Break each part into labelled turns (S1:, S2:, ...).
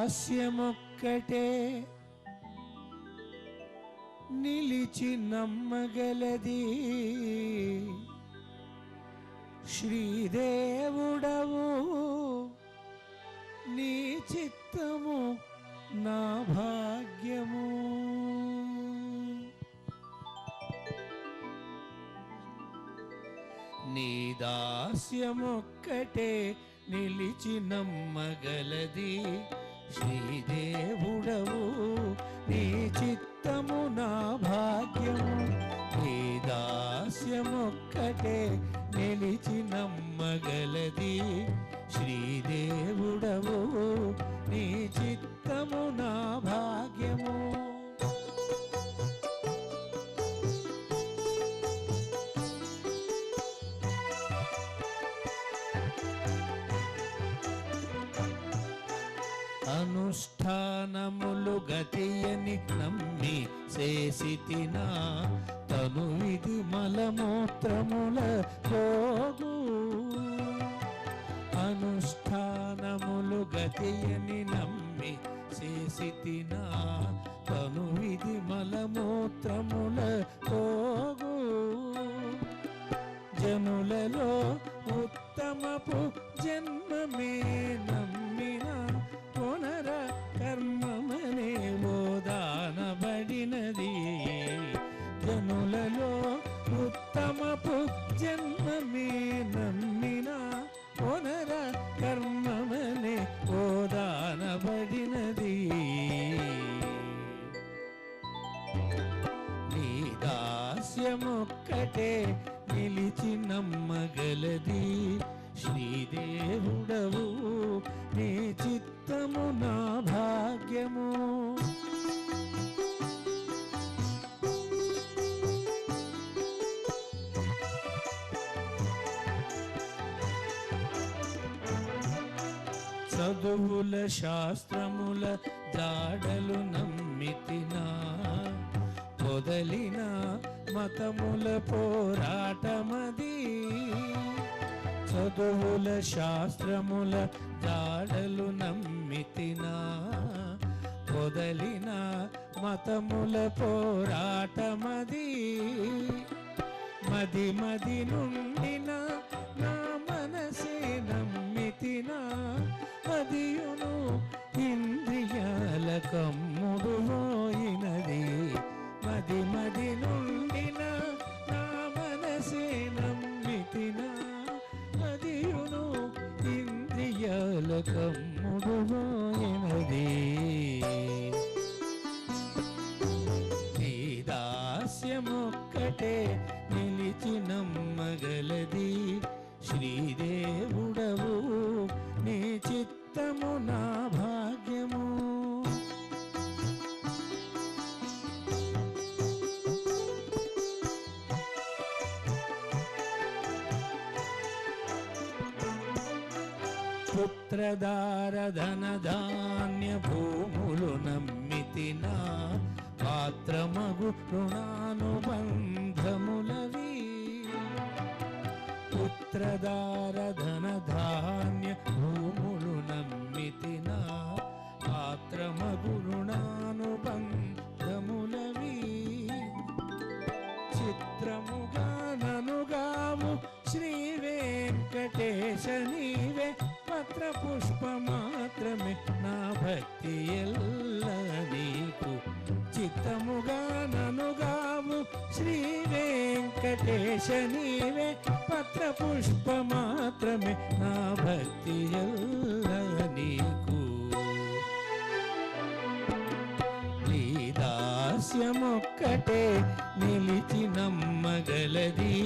S1: దాస్యమొక్కటే నిలిచి నమ్మగలది శ్రీదేవుడవు నీ చిత్తము నా భాగ్యము. నీ దాస్యమొక్కటే నిలిచి నమ్మగలది శ్రీదేవుడవు నీ చిత్తము నా భాగ్యము. నీ దాస్యమొక్కటే నిలిచి నమ్మగలది శ్రీదేవుడవు నీ చిత్తము నా భాగ్యము. అనుష్ఠానములు గతియని నమ్మి చేసితినా తను విధి మలమూత్రముల పోగు. అనుష్ఠానములు గతియని నమ్మి చేసితినా తను విధి మలమూత్రముల పోగు. జనులలో ఉత్తమపు జన్మమే నమ్మిన పునర కర్మమనే బోధానబడినది. జనులలో ఉత్తమపు జన్మమే నమ్మిన పునర కర్మమనే బోధానబడినది. నీ దాస్యమొక్కటే నిలిచి నమ్మగలది శ్రీదేవుడవు నీ చిత్తము నా భాగ్యము. చదువుల శాస్త్రముల జాడలు నమ్మితినా పొదలిన మతముల పోరాటమది. చదువుల శాస్త్రముల జాడలు నమ్మితినా పొదలిన మతముల పోరాటమది. మది మది నుండిన నా మనసే నమ్మితినా అదియును ఇంద్రియాల కమ్ముడు పోయినది. మది మది నుండిన నా మనసే నమ్మితినా అదియును ఇంద్రియాల కమ్ముడు పోయినది. నీ దాస్యమొక్కటే నిలిచి నమ్మగలది శ్రీదేవుడవు నీ చిత్తము నా భాగ్యము. పుత్రదార ధనధాన్య భూములు నమ్మితినా పాత్రమగు రుణానుబంధములవి. పుత్రదార ధనధాన్య భూములు నమ్మితినా పాత్రమగు రుణానుబంధములవి. చిత్రముగా ననుగాము శ్రీ వెంకటేశ నీవే పత్ర పుష్ప మాత్రమే నా భక్తి ఎల్ల నీకు. చిత్తముగా ననుగాము శ్రీ వెంకటేశ నీవే పత్ర పుష్ప మాత్రమే నా భక్తి ఎల్ల నీకు. నీ దాస్యమొక్కటే నిలిచి నమ్మగలది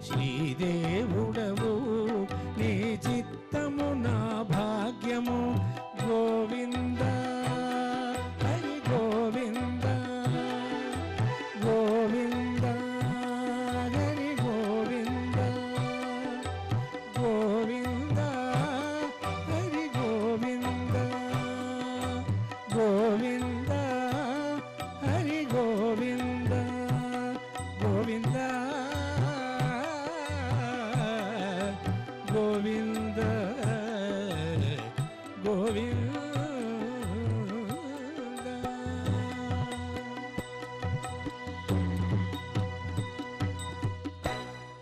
S1: శ్రీదేవుడవు నీ చిత్తము నా భాగ్యము. గోవింద హరి గోవింద గోవింద హరి గోవింద గోవింద హరి గోవింద గోవింద హరి గోవింద గోవింద గోవింద గోవింద